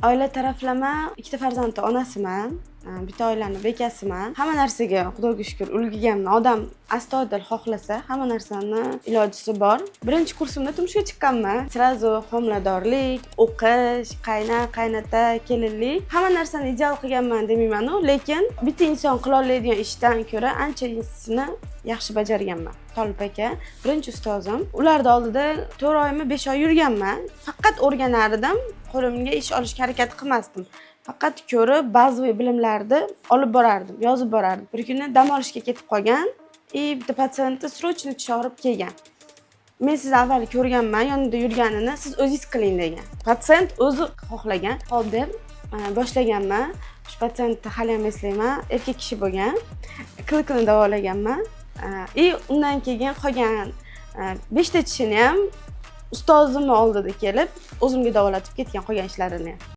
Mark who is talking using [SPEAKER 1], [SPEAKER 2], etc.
[SPEAKER 1] Oila taraflama ikkita farzandni onasiman. Bitta oilani bekasiman. Hamma narsaga Xudoga shukr ulgurganman. Odam astoydil xohlasa, hamma narsani ilojisi bor. Birinchi kursimda turmushga chiqqanman. Srazu homiladorlik, o'qish, qaynota, kelinlik, hamma narsani ideal qilganman demayman-ku, lekin bitta inson qila oladigan ishdan ko'ra anchasini yaxshi bajarganman. Tolib aka, birinchi ustozim. Ularda oldida 4 oymi 5 oy yurganman. Faqat o'rganar edim, qo'limga ish olishga harakat qilmasdim. Faqat ko'rib, bazaviy bilimlarni olib borardim, yozib borardim. Bir kuni dam olishga ketib qolgan, bitta patsientni srochni chog'irib kelgan. Men sizni avval ko'rganman, yonida yurganini siz o'zingiz qiling degan. Patsient o'zi xohlagan. Hop deb boshlaganman. Shu patsientni hali ham eslayman, erkak kishi bo'lgan. Qilig'ini davolaganman. Undan keyin qolgan 5 ta tishini ham ustozimning oldida kelib, o'zimga davolatib ketgan qolgan ishlarini.